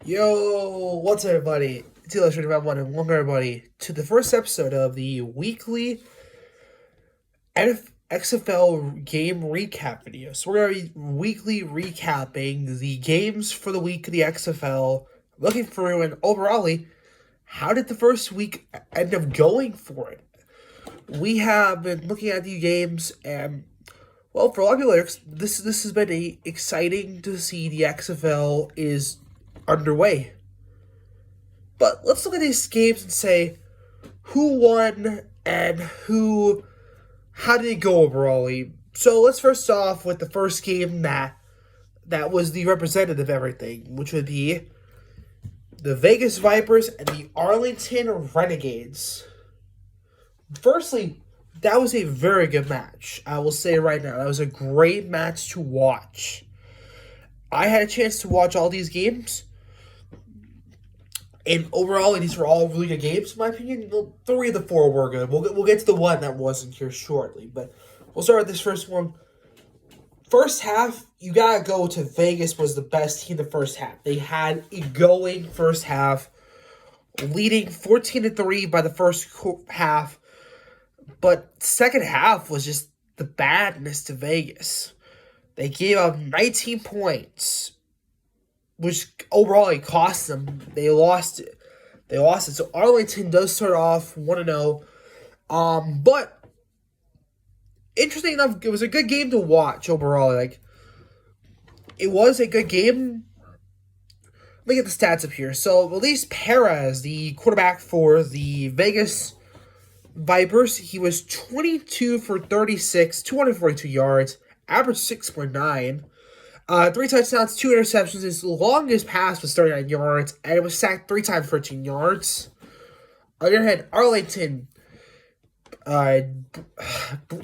Yo, what's up, everybody? It's Illustrated about one and welcome everybody to the first episode of the weekly XFL game recap video. So we're gonna be weekly recapping the games for the week of the XFL, looking through and overall, how did the first week end up going for it? We have been looking at the games and well, for a lot of people, this has been exciting to see the XFL is underway. But let's look at these games and say who won and how did it go overall. So let's first off with the first game that was the representative of everything, which would be the Vegas Vipers and the Arlington Renegades. Firstly, that was a very good match. I will say right now, that was a great match to watch. I had a chance to watch all these games. And overall, these were all really good games, in my opinion. Well, 3 of the 4 were good. We'll get to the one that wasn't here shortly. But we'll start with this first one. First half, you gotta go to Vegas was the best team in the first half. They had a going first half, leading 14-3 by the first half. But second half was just the badness to Vegas. They gave up 19 points, which overall it cost them. They lost it. So Arlington does start off 1-0. But interesting enough, it was a good game to watch overall. It was a good game. Let me get the stats up here. So Luis Perez, the quarterback for the Vegas Vipers, he was 22 for 36, 242 yards, average 6.9. 3 touchdowns, 2 interceptions. His longest pass was 39 yards, and it was sacked 3 times, 13 yards. On the other hand, Arlington,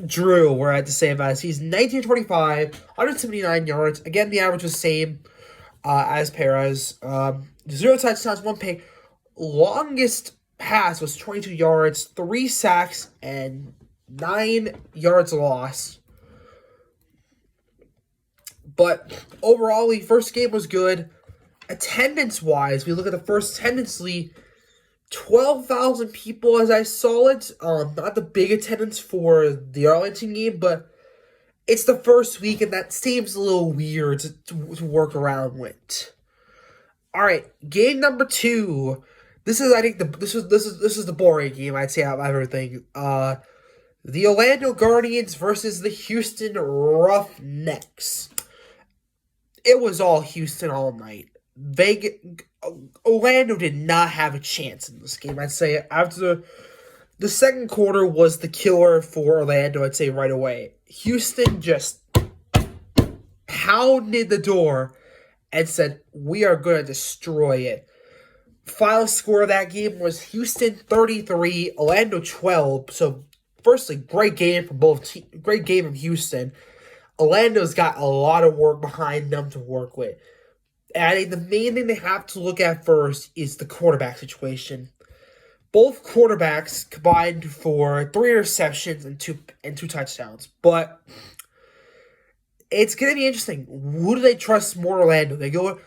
Drew, we're at the same as. He's 19-25, 179 yards. Again, the average was the same as Perez. 0 touchdowns, 1 pick. Longest pass was 22 yards, 3 sacks, and 9 yards lost. But overall, the first game was good. Attendance-wise, we look at the first attendance lead, 12,000 people as I saw it. Not the big attendance for the Arlington game, but it's the first week, and that seems a little weird to work around with. All right, game number 2. This is the boring game, I'd say, out of everything. The Orlando Guardians versus the Houston Roughnecks. It was all Houston all night. Orlando did not have a chance in this game. I'd say after the second quarter was the killer for Orlando, I'd say right away. Houston just pounded the door and said, we are going to destroy it. Final score of that game was Houston 33, Orlando 12. So, firstly, great game from both teams. Great game from Houston. Orlando's got a lot of work behind them to work with. And I think the main thing they have to look at first is the quarterback situation. Both quarterbacks combined for 3 interceptions and two touchdowns. But it's going to be interesting. Who do they trust more, Orlando? They go with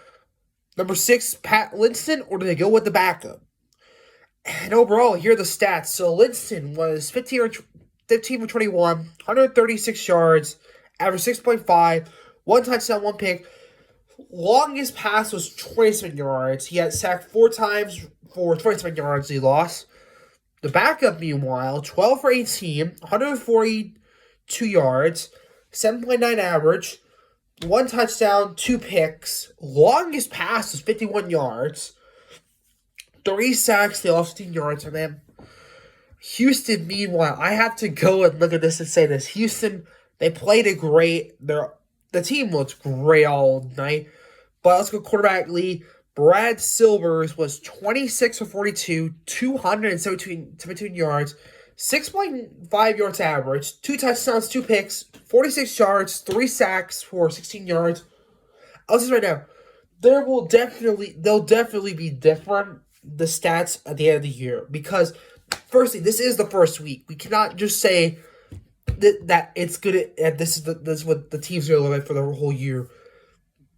number 6, Pat Linston, or do they go with the backup? And overall, here are the stats. So Linston was 15 for 21, 136 yards, average 6.5, 1 touchdown, 1 pick. Longest pass was 27 yards. He had sacked 4 times for 27 yards. He lost. The backup, meanwhile, 12 for 18, 142 yards, 7.9 average, 1 touchdown, 2 picks. Longest pass was 51 yards. 3 sacks, they lost 15 yards from him. Houston, meanwhile, I have to go and look at this and say this. Houston, they played it great. The team looked great all night. But let's go quarterback lead. Brad Silvers was 26 for 42, 217 yards, 6.5 yards average, 2 touchdowns, 2 picks, 46 yards, 3 sacks for 16 yards. I'll say right now, they'll definitely be different, the stats at the end of the year. Because, firstly, this is the first week. We cannot just say that it's good. This is what the team's going to look like for the whole year.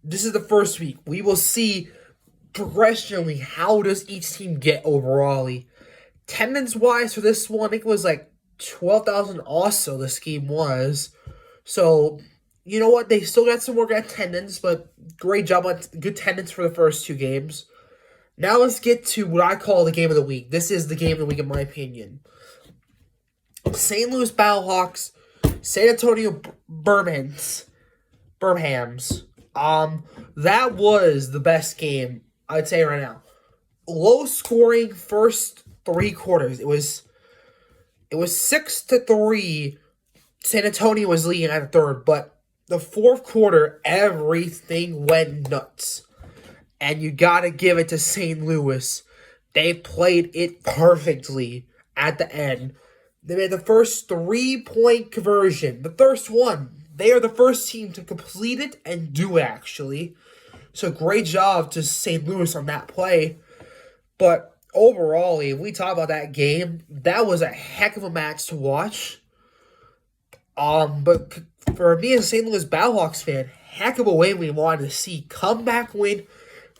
This is the first week. We will see progressionally, how does each team get overall? Attendance-wise for this one, I think it was like 12,000 also this game was. So, you know what? They still got some work at attendance, but great job on good attendance for the first two games. Now let's get to what I call the game of the week. This is the game of the week in my opinion. St. Louis Battlehawks, San Antonio Birminghams. That was the best game, I'd say right now. Low scoring first three quarters. It was 6-3. San Antonio was leading at the third, but the fourth quarter, everything went nuts. And you gotta give it to St. Louis. They played it perfectly at the end. They made the first 3-point conversion. The first one. They are the first team to complete it and do it, actually. So great job to St. Louis on that play. But overall, if we talk about that game, that was a heck of a match to watch. But for me as a St. Louis Battlehawks fan, heck of a win we wanted to see. Comeback win.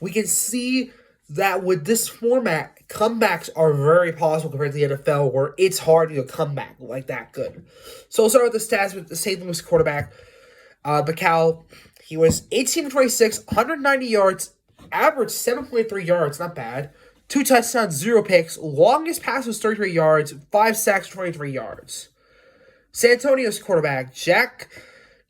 We can see that with this format, comebacks are very possible compared to the NFL, where it's hard to do a comeback like that good. So we'll start with the stats with the St. Louis quarterback, Bacal. He was 18-26, 190 yards, averaged 7.3 yards, not bad. 2 touchdowns, 0 picks. Longest pass was 33 yards, 5 sacks, 23 yards. San Antonio's quarterback, Jack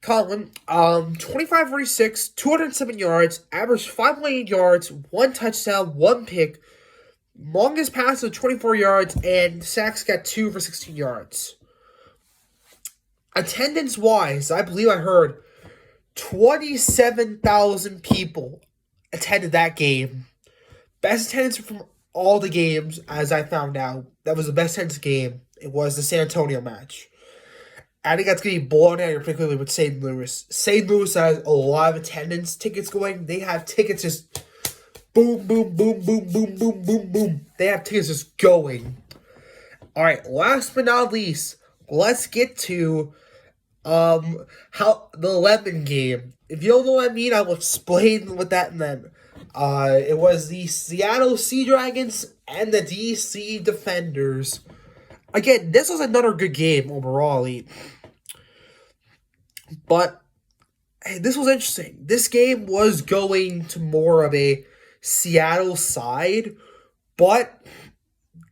Conlon, 25-46, 207 yards, averaged 5.8 yards, 1 touchdown, 1 pick. Longest pass was 24 yards, and sacks got 2 for 16 yards. Attendance-wise, I believe I heard 27,000 people attended that game. Best attendance from all the games, as I found out. That was the best attendance game. It was the San Antonio match. I think that's going to be blown out, particularly with St. Louis. St. Louis has a lot of attendance tickets going. They have tickets just boom, boom, boom, boom, boom, boom, boom, boom. They have tickets just going. All right, last but not least, let's get to how the lemon game. If you don't know what I mean, I will explain what that meant. It was the Seattle Sea Dragons and the DC Defenders. Again, this was another good game overall. But hey, this was interesting. This game was going to more of a Seattle side, but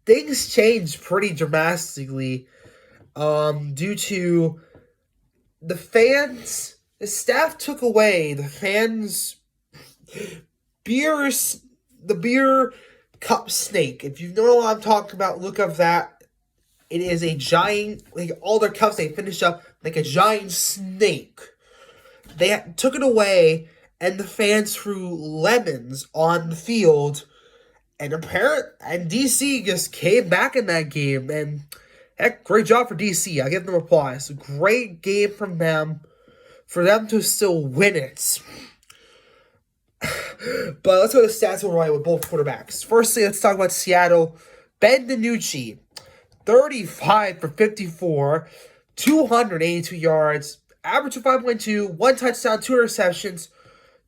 things changed pretty dramatically due to the fans. The staff took away the fans' the beer cup snake. If you know what I'm talking about, look up that. It is a giant, like all their cups, they finished up like a giant snake. They took it away, and the fans threw lemons on the field. And DC just came back in that game. And heck, great job for DC. I give them applause. Great game from them. For them to still win it. But let's go to the stats overall with both quarterbacks. Firstly, let's talk about Seattle. Ben DiNucci, 35-54, 282 yards, average of 5.2, 1 touchdown, 2 interceptions,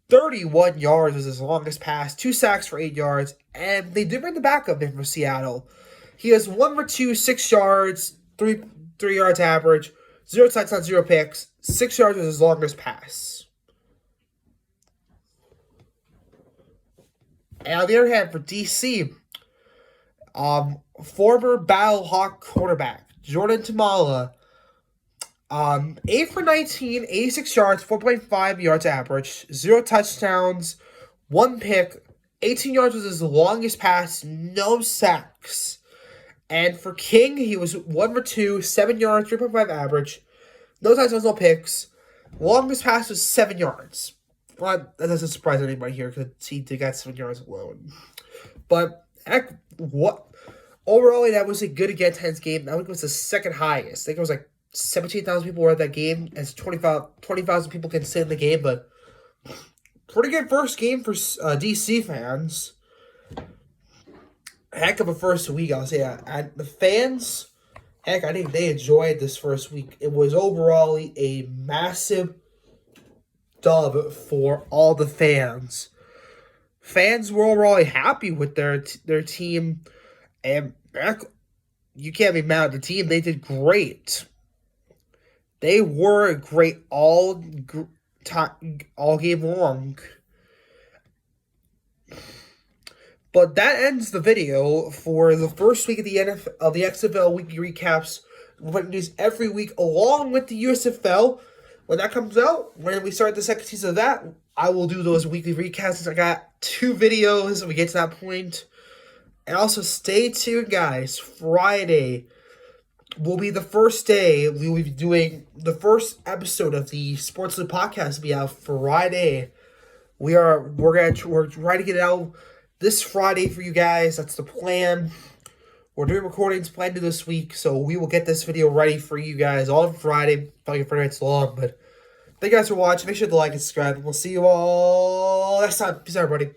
31 yards was his longest pass, 2 sacks for 8 yards, and they did bring the backup in for Seattle. He has 1 for 2, 6 yards, 3 yards average, 0 touchdowns, 0 picks, 6 yards was his longest pass. And on the other hand, for DC, former Battlehawk quarterback Jordan Tamala, 8 for 19, 86 yards, 4.5 yards average, 0 touchdowns, 1 pick, 18 yards was his longest pass, no sacks. And for King, he was 1 for 2, 7 yards, 3.5 average, no touchdowns, no picks. Longest pass was 7 yards. Well, that doesn't surprise anybody here because he got 7 yards alone. But heck, what? Overall, that was a good again tense game. I think it was the second highest. I think it was like 17,000 people were at that game, as 20,000 people can sit in the game. But pretty good first game for DC fans. Heck of a first week, I'll say. And the fans, heck, I think they enjoyed this first week. It was overall a massive dub for all the fans. fans were overall happy with their team, and you can't be mad at the team. They did great. They were great all game long. But that ends the video for the first week of the XFL weekly recaps. We're putting news every week along with the USFL. When that comes out, when we start the second season of that, I will do those weekly recaps. I got 2 videos when we get to that point. And also stay tuned, guys. Friday will be the first day we will be doing the first episode of the Sports Loop podcast. Will be out Friday. We're trying to get it out this Friday for you guys. That's the plan. We're doing recordings planned to this week, so we will get this video ready for you guys on Friday. Probably 40 minutes long, but thank you guys for watching. Make sure to like and subscribe. We'll see you all next time. Peace out, everybody.